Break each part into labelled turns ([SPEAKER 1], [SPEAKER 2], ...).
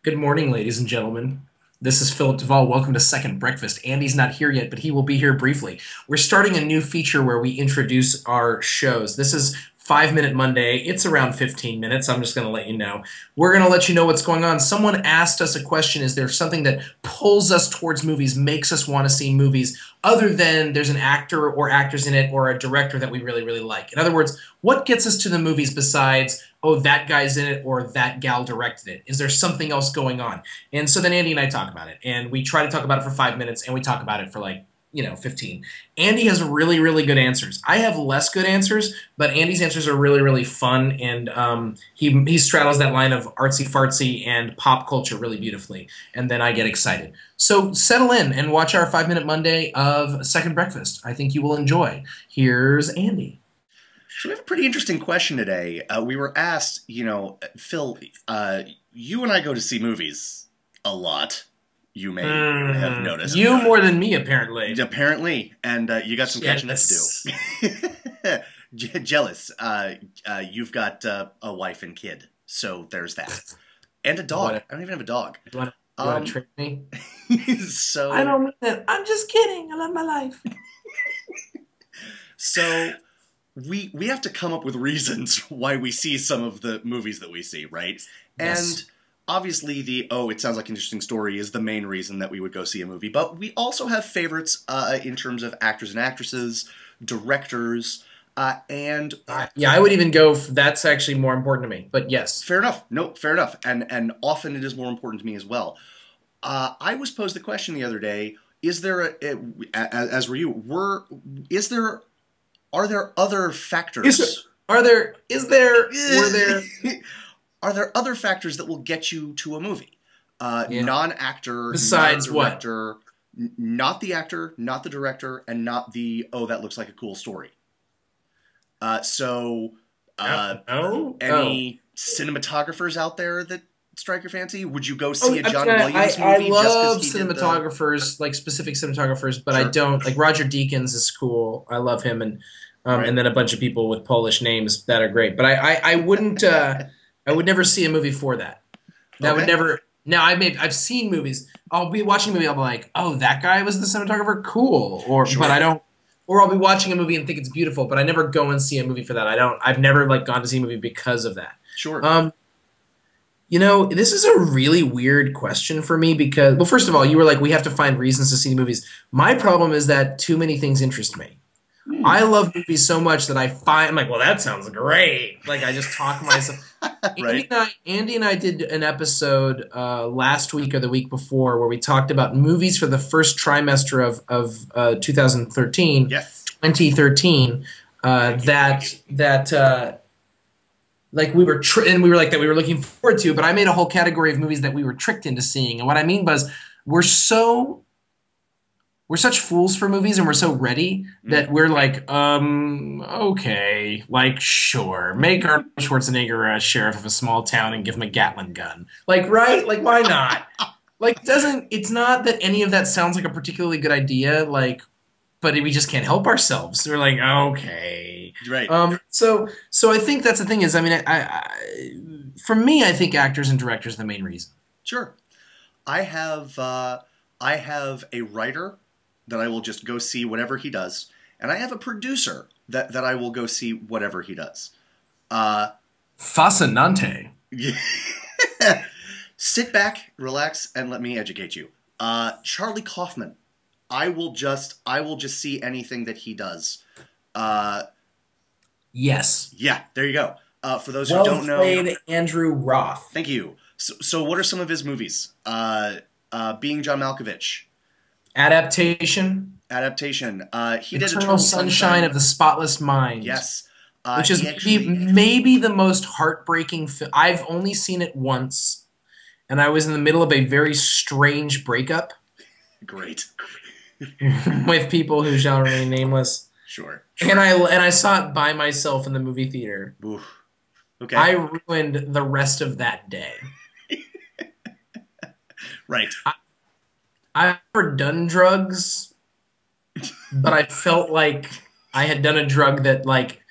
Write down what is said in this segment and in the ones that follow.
[SPEAKER 1] Good morning, ladies and gentlemen. This is Philip Duvall. Welcome to Second Breakfast. Andy's not here yet, but he will be here briefly. We're starting a new feature where we introduce our shows. This is 5 Minute Monday. It's around 15 minutes. I'm just going to let you know. We're going to let you know what's going on. Someone asked us a question. Is there something that pulls us towards movies, makes us want to see movies, other than there's an actor or actors in it or a director that we really, really like? In other words, what gets us to the movies besides, oh, that guy's in it or that gal directed it? Is there something else going on? And so then Andy and I talk about it. And we try to talk about it for 5 minutes, and we talk about it for 15. Andy has really, really good answers. I have less good answers, but Andy's answers are really, really fun, and he straddles that line of artsy fartsy and pop culture really beautifully, and then I get excited. So settle in and watch our 5 Minute Monday of Second Breakfast. I think you will enjoy. Here's Andy.
[SPEAKER 2] So we have a pretty interesting question today. We were asked, Phil, you and I go to see movies a lot. You may have noticed.
[SPEAKER 1] You more than me, apparently.
[SPEAKER 2] Apparently, and you got some catching up to do. Jealous. You've got a wife and kid, so there's that. And a dog. I don't even have a dog.
[SPEAKER 1] You want to trick me?
[SPEAKER 2] So
[SPEAKER 1] I don't mean that. I'm just kidding. I love my life.
[SPEAKER 2] So we have to come up with reasons why we see some of the movies that we see, right?
[SPEAKER 1] Yes.
[SPEAKER 2] And obviously it sounds like an interesting story is the main reason that we would go see a movie. But we also have favorites in terms of actors and actresses, directors, and...
[SPEAKER 1] yeah, I would even go... That's actually more important to me, but yes.
[SPEAKER 2] Fair enough. No, fair enough. And often it is more important to me as well. I was posed the question the other day, is there as were you, are there other factors?
[SPEAKER 1] Were there
[SPEAKER 2] Are there other factors that will get you to a movie?
[SPEAKER 1] Yeah.
[SPEAKER 2] Non-actor,
[SPEAKER 1] besides
[SPEAKER 2] non-director, not the actor, not the director, and not the, oh, that looks like a cool story. Any cinematographers out there that strike your fancy? Would you go see a John Williams movie?
[SPEAKER 1] I love
[SPEAKER 2] just
[SPEAKER 1] cinematographers, like specific cinematographers, but
[SPEAKER 2] Sure.
[SPEAKER 1] I don't like Roger Deakins is cool. I love him, and
[SPEAKER 2] Right.
[SPEAKER 1] and then a bunch of people with Polish names that are great. But I wouldn't I would never see a movie for that. That would
[SPEAKER 2] Okay.
[SPEAKER 1] never. Now I've seen movies. I'll be watching a movie. I'll be like, oh, that guy was the cinematographer. Cool.
[SPEAKER 2] Sure.
[SPEAKER 1] But I don't. Or I'll be watching a movie and think it's beautiful, but I never go and see a movie for that. I've never gone to see a movie because of that.
[SPEAKER 2] Sure.
[SPEAKER 1] This is a really weird question for me because, well, first of all, you were like, we have to find reasons to see the movies. My problem is that too many things interest me. I love movies so much that I'm like, well, that sounds great. Like, I just talk myself.
[SPEAKER 2] Right.
[SPEAKER 1] Andy and I did an episode last week or the week before where we talked about movies for the first trimester of 2013.
[SPEAKER 2] Yes.
[SPEAKER 1] 2013. Like we were and we were like that we were looking forward to, but I made a whole category of movies that we were tricked into seeing. And what I mean was we're such fools for movies, and we're so ready that we're like, okay, like, sure, make Arnold Schwarzenegger a sheriff of a small town and give him a Gatling gun. Like, right? Like, why not? Like, it's not that any of that sounds like a particularly good idea, like, but we just can't help ourselves. We're like, okay.
[SPEAKER 2] Right.
[SPEAKER 1] So I think that's the thing is, I mean, for me, I think actors and directors are the main reason.
[SPEAKER 2] Sure. I have a writer that I will just go see whatever he does, and I have a producer that I will go see whatever he does.
[SPEAKER 1] Fascinante.
[SPEAKER 2] Sit back, relax, and let me educate you. Charlie Kaufman. I will just see anything that he does.
[SPEAKER 1] Yes.
[SPEAKER 2] Yeah, there you go. For those
[SPEAKER 1] Well
[SPEAKER 2] who don't know,
[SPEAKER 1] played, Andrew Roth.
[SPEAKER 2] thank you. So what are some of his movies? Being John Malkovich.
[SPEAKER 1] Adaptation.
[SPEAKER 2] He did
[SPEAKER 1] Eternal Sunshine of the Spotless Mind.
[SPEAKER 2] Yes.
[SPEAKER 1] Which is maybe the most heartbreaking film. I've only seen it once, and I was in the middle of a very strange breakup
[SPEAKER 2] Great.
[SPEAKER 1] with people who shall remain nameless.
[SPEAKER 2] Sure.
[SPEAKER 1] And I saw it by myself in the movie theater.
[SPEAKER 2] Oof. Okay.
[SPEAKER 1] I ruined the rest of that day.
[SPEAKER 2] Right.
[SPEAKER 1] I've never done drugs, but I felt like I had done a drug that, like,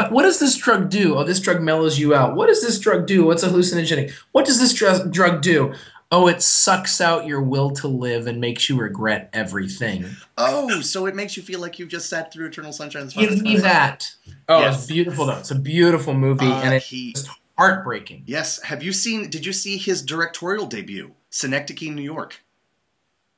[SPEAKER 1] what does this drug do? Oh, this drug mellows you out. What does this drug do? What's a hallucinogenic? What does this drug do? Oh, it sucks out your will to live and makes you regret everything.
[SPEAKER 2] Oh, so it makes you feel like you've just sat through Eternal Sunshine of the
[SPEAKER 1] Give
[SPEAKER 2] Spotless
[SPEAKER 1] me
[SPEAKER 2] Mind.
[SPEAKER 1] that. Oh, it's
[SPEAKER 2] Yes.
[SPEAKER 1] beautiful though. It's a beautiful movie, and
[SPEAKER 2] He
[SPEAKER 1] it's heartbreaking.
[SPEAKER 2] Yes. Have you seen? Did you see his directorial debut, Synecdoche, New York?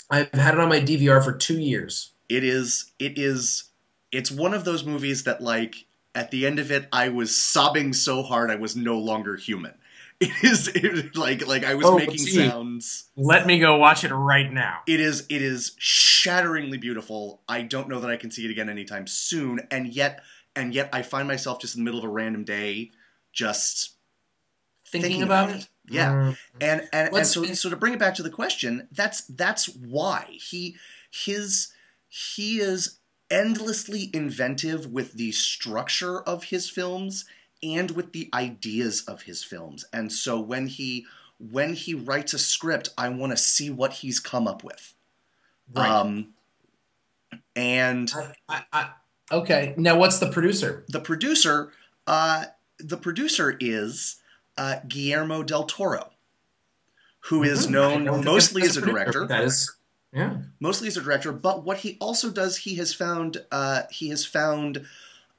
[SPEAKER 1] I've had it on my DVR for 2 years.
[SPEAKER 2] It is. It is. It's one of those movies that, like, at the end of it, I was sobbing so hard I was no longer human. It is like I was
[SPEAKER 1] Oh,
[SPEAKER 2] making
[SPEAKER 1] gee.
[SPEAKER 2] sounds.
[SPEAKER 1] Let me go watch it right now.
[SPEAKER 2] It is. It is shatteringly beautiful. I don't know that I can see it again anytime soon, and yet I find myself just in the middle of a random day, just
[SPEAKER 1] Thinking about it?
[SPEAKER 2] Yeah.
[SPEAKER 1] Mm.
[SPEAKER 2] And
[SPEAKER 1] Let's-
[SPEAKER 2] so to bring it back to the question, that's why he is endlessly inventive with the structure of his films and with the ideas of his films. And so when he writes a script, I want to see what he's come up with.
[SPEAKER 1] Right.
[SPEAKER 2] And
[SPEAKER 1] Okay. Now, what's the producer?
[SPEAKER 2] the producer is Guillermo del Toro, who is
[SPEAKER 1] I
[SPEAKER 2] known
[SPEAKER 1] don't think
[SPEAKER 2] mostly
[SPEAKER 1] that's
[SPEAKER 2] as a
[SPEAKER 1] producer,
[SPEAKER 2] director.
[SPEAKER 1] but that is, yeah.
[SPEAKER 2] Mostly as a director, but what he also does, he has found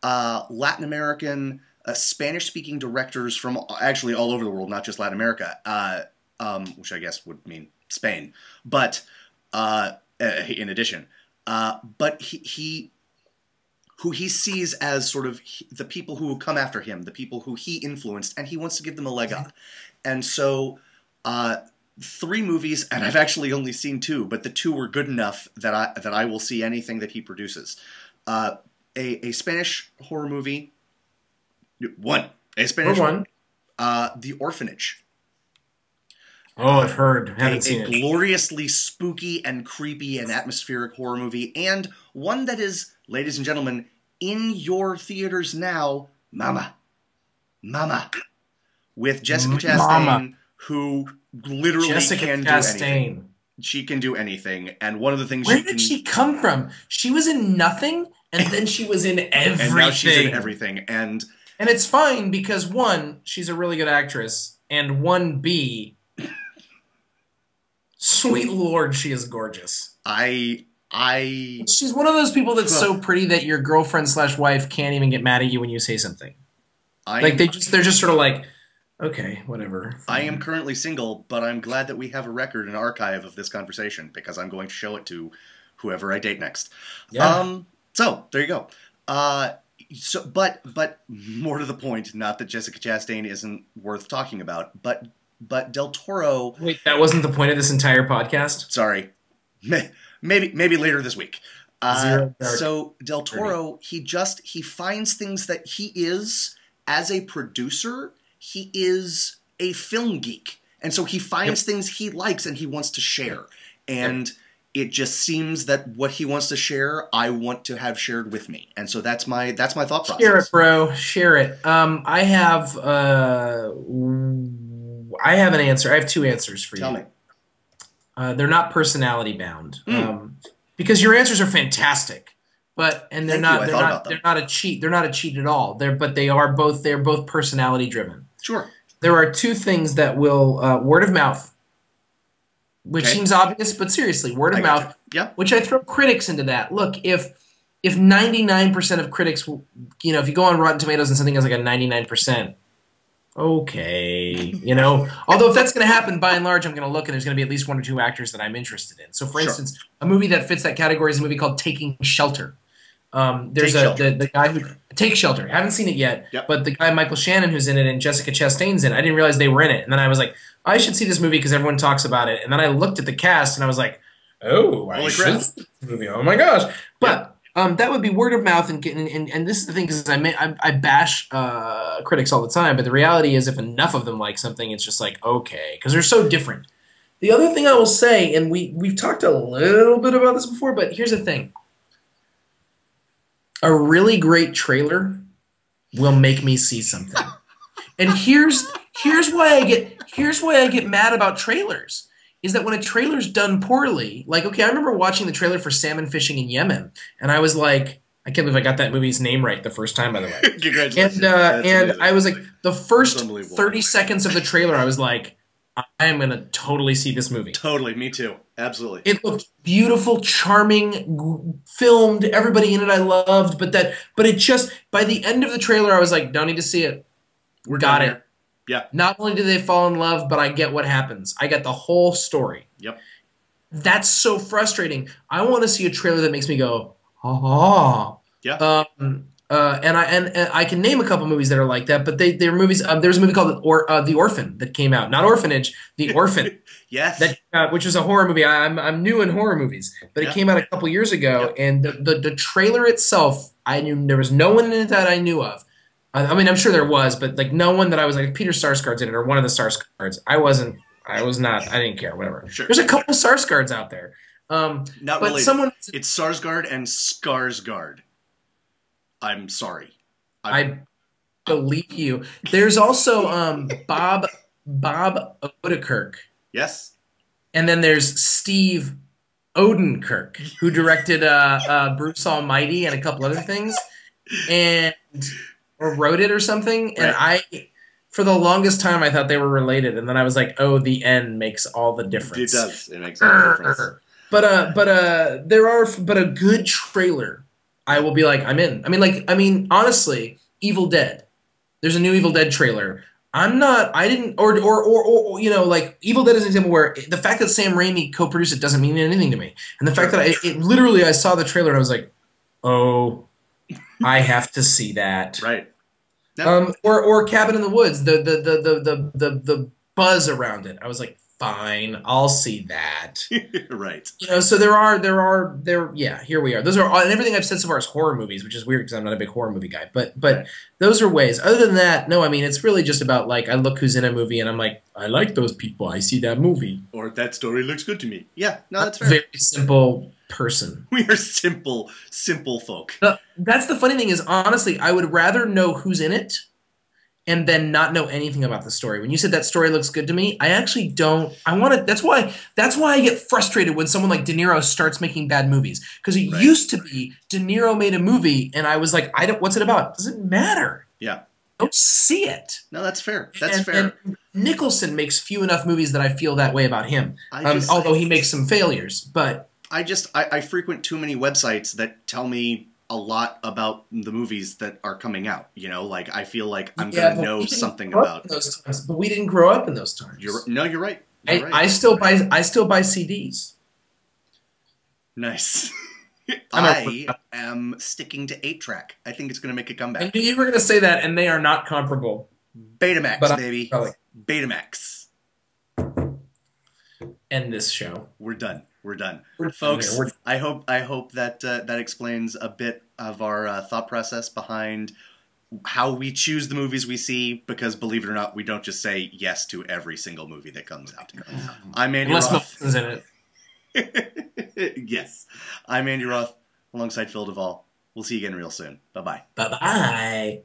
[SPEAKER 2] Latin American, Spanish-speaking directors from actually all over the world, not just Latin America, which I guess would mean Spain. But in addition, but who he sees as sort of the people who will come after him, the people who he influenced, and he wants to give them a leg up. And so, 3 movies, and I've actually only seen 2, but the 2 were good enough that I will see anything that he produces. A Spanish horror movie. A Spanish
[SPEAKER 1] one.
[SPEAKER 2] The Orphanage.
[SPEAKER 1] Oh, I've heard. Haven't seen
[SPEAKER 2] A
[SPEAKER 1] it.
[SPEAKER 2] gloriously spooky and creepy and atmospheric horror movie, and one that is, ladies and gentlemen, in your theaters now, Mama, with Jessica Chastain,
[SPEAKER 1] Mama.
[SPEAKER 2] who literally
[SPEAKER 1] Jessica
[SPEAKER 2] can do
[SPEAKER 1] Chastain.
[SPEAKER 2] anything. She can do anything, and one of the things
[SPEAKER 1] Where
[SPEAKER 2] she
[SPEAKER 1] did
[SPEAKER 2] can,
[SPEAKER 1] she come from? She was in nothing, and then she was in everything.
[SPEAKER 2] and now she's in everything, and
[SPEAKER 1] And it's fine because, one, she's a really good actress, and 1B, sweet lord, she is gorgeous.
[SPEAKER 2] I
[SPEAKER 1] She's one of those people that's so pretty that your girlfriend/wife can't even get mad at you when you say something. Like they're just sort of like, okay, whatever.
[SPEAKER 2] I am currently single, but I'm glad that we have a record and archive of this conversation because I'm going to show it to whoever I date next.
[SPEAKER 1] Yeah.
[SPEAKER 2] So there you go. But more to the point, not that Jessica Chastain isn't worth talking about, but Del Toro.
[SPEAKER 1] Wait, that wasn't the point of this entire podcast?
[SPEAKER 2] Sorry, maybe later this week.
[SPEAKER 1] Zero dark
[SPEAKER 2] So Del Toro, he finds things that he is as a producer. He is a film geek, and so he finds things he likes and he wants to share. And it just seems that what he wants to share, I want to have shared with me, and so that's my thought process.
[SPEAKER 1] Share it, bro. Share it. I have an answer. I have 2 answers for you.
[SPEAKER 2] Tell me.
[SPEAKER 1] They're not personality bound, because your answers are fantastic, but and they're
[SPEAKER 2] Thank
[SPEAKER 1] not
[SPEAKER 2] you. I
[SPEAKER 1] they're
[SPEAKER 2] thought
[SPEAKER 1] not
[SPEAKER 2] about them.
[SPEAKER 1] they're not a cheat. They're not a cheat at all. They're both personality driven.
[SPEAKER 2] Sure.
[SPEAKER 1] There are 2 things that will word of mouth, which
[SPEAKER 2] Okay.
[SPEAKER 1] seems obvious, but seriously, word of
[SPEAKER 2] I gotcha.
[SPEAKER 1] mouth.
[SPEAKER 2] Yeah.
[SPEAKER 1] Which I throw critics into that. Look, if 99% of critics, if you go on Rotten Tomatoes and something has like a 99%, okay, Although if that's going to happen, by and large, I'm going to look and there's going to be at least 1 or 2 actors that I'm interested in. So, for
[SPEAKER 2] Sure.
[SPEAKER 1] instance, a movie that fits that category is a movie called Taking Shelter. There's
[SPEAKER 2] Take Shelter.
[SPEAKER 1] the guy who Take Shelter. I haven't seen it yet,
[SPEAKER 2] Yep.
[SPEAKER 1] but the guy Michael Shannon who's in it and Jessica Chastain's in it. I didn't realize they were in it, and then I was like, I should see this movie because everyone talks about it. And then I looked at the cast and I was like, oh, I
[SPEAKER 2] Holy
[SPEAKER 1] should
[SPEAKER 2] crap.
[SPEAKER 1] see this movie. Oh my gosh! But that would be word of mouth, and this is the thing because I bash critics all the time, but the reality is if enough of them like something, it's just like okay because they're so different. The other thing I will say, and we've talked a little bit about this before, but here's the thing. A really great trailer will make me see something. And here's why I get mad about trailers is that when a trailer's done poorly, like okay, I remember watching the trailer for Salmon Fishing in Yemen, and I was like, I can't believe I got that movie's name right the first time, by the way.
[SPEAKER 2] Congratulations.
[SPEAKER 1] And
[SPEAKER 2] That's
[SPEAKER 1] and
[SPEAKER 2] amazing.
[SPEAKER 1] I was like, the first
[SPEAKER 2] That's unbelievable.
[SPEAKER 1] 30 seconds of the trailer, I was like, I am gonna totally see this movie.
[SPEAKER 2] Totally, me too. Absolutely.
[SPEAKER 1] It looked beautiful, charming, filmed. Everybody in it I loved, but it just by the end of the trailer, I was like, don't need to see it.
[SPEAKER 2] We're
[SPEAKER 1] Got
[SPEAKER 2] done
[SPEAKER 1] it.
[SPEAKER 2] here. Yeah.
[SPEAKER 1] Not only do they fall in love, but I get what happens. I get the whole story.
[SPEAKER 2] Yep.
[SPEAKER 1] That's so frustrating. I want to see a trailer that makes me go, oh.
[SPEAKER 2] Yeah.
[SPEAKER 1] And I can name a couple movies that are like that, but they're movies. There's a movie called The Orphan that came out, not Orphanage, The Orphan,
[SPEAKER 2] Yes.
[SPEAKER 1] which was a horror movie. I'm new in horror movies, but
[SPEAKER 2] Yeah.
[SPEAKER 1] it came out a couple years ago,
[SPEAKER 2] Yeah.
[SPEAKER 1] and the trailer itself, I knew there was no one in it that I knew of. I mean, I'm sure there was, but like no one that I was like Peter Sarsgaard's in it or one of the Sarsgaards. I wasn't. I was not. I didn't care. Whatever.
[SPEAKER 2] Sure.
[SPEAKER 1] There's a couple Sarsgaards out there.
[SPEAKER 2] Not
[SPEAKER 1] but
[SPEAKER 2] related.
[SPEAKER 1] someone.
[SPEAKER 2] It's Sarsgaard and Skarsgård. I'm sorry.
[SPEAKER 1] I believe you. There's also Bob Odenkirk,
[SPEAKER 2] Yes.
[SPEAKER 1] and then there's Steve Odenkirk, who directed Bruce Almighty and a couple other things, and or wrote it or something. And
[SPEAKER 2] Right.
[SPEAKER 1] for the longest time, I thought they were related, and then I was like, oh, the N makes all the
[SPEAKER 2] It
[SPEAKER 1] difference.
[SPEAKER 2] does. It makes all the difference.
[SPEAKER 1] But a good trailer, I will be like, I'm in. I mean, honestly, Evil Dead. There's a new Evil Dead trailer. I didn't, or you know, like Evil Dead is an example where the fact that Sam Raimi co-produced it doesn't mean anything to me, and the fact that literally I saw the trailer and I was like, oh, I have to see that.
[SPEAKER 2] Right. No.
[SPEAKER 1] Or Cabin in the Woods, the buzz around it. I was like, fine, I'll see that.
[SPEAKER 2] Right.
[SPEAKER 1] You know, so yeah, here we are. Those are and everything I've said so far is horror movies, which is weird because I'm not a big horror movie guy. But those are ways. Other than that, no, I mean it's really just about like I look who's in a movie and I'm like, I like those people. I see that movie.
[SPEAKER 2] Or that story looks good to me. Yeah. No, that's
[SPEAKER 1] I'm
[SPEAKER 2] fair.
[SPEAKER 1] a very simple person.
[SPEAKER 2] We are simple folk.
[SPEAKER 1] That's the funny thing is honestly, I would rather know who's in it and then not know anything about the story. When you said that story looks good to me, I actually don't. I want to. That's why I get frustrated when someone like De Niro starts making bad movies because it
[SPEAKER 2] Right.
[SPEAKER 1] used to be De Niro made a movie and I was like, I don't. What's it about? Doesn't matter.
[SPEAKER 2] Yeah.
[SPEAKER 1] Don't see it.
[SPEAKER 2] No, that's fair. That's fair.
[SPEAKER 1] And Nicholson makes few enough movies that I feel that way about him.
[SPEAKER 2] I
[SPEAKER 1] Although he makes some failures, but
[SPEAKER 2] I frequent too many websites that tell me a lot about the movies that are coming out. You know, like I feel like I'm
[SPEAKER 1] yeah,
[SPEAKER 2] gonna
[SPEAKER 1] but
[SPEAKER 2] know
[SPEAKER 1] we didn't
[SPEAKER 2] something
[SPEAKER 1] grow up
[SPEAKER 2] about.
[SPEAKER 1] in those times. But we didn't grow up in those times.
[SPEAKER 2] You're right. You're right.
[SPEAKER 1] I still buy CDs.
[SPEAKER 2] Nice.
[SPEAKER 1] I'm
[SPEAKER 2] I am sticking to 8-track. I think it's going to make a
[SPEAKER 1] I
[SPEAKER 2] comeback.
[SPEAKER 1] knew you were going to say that, and they are not comparable.
[SPEAKER 2] Betamax,
[SPEAKER 1] But I'm
[SPEAKER 2] baby.
[SPEAKER 1] probably-
[SPEAKER 2] Betamax.
[SPEAKER 1] End this show.
[SPEAKER 2] We're done. We're done.
[SPEAKER 1] We're done
[SPEAKER 2] Folks,
[SPEAKER 1] here.
[SPEAKER 2] I hope that that explains a bit of our thought process behind how we choose the movies we see, because believe it or not, we don't just say yes to every single movie that comes out. I'm Andy
[SPEAKER 1] Unless
[SPEAKER 2] Roth.
[SPEAKER 1] Nelson's in it.
[SPEAKER 2] Yes. I'm Andy Roth alongside Phil Duvall. We'll see you again real soon. Bye-bye.
[SPEAKER 1] Bye-bye.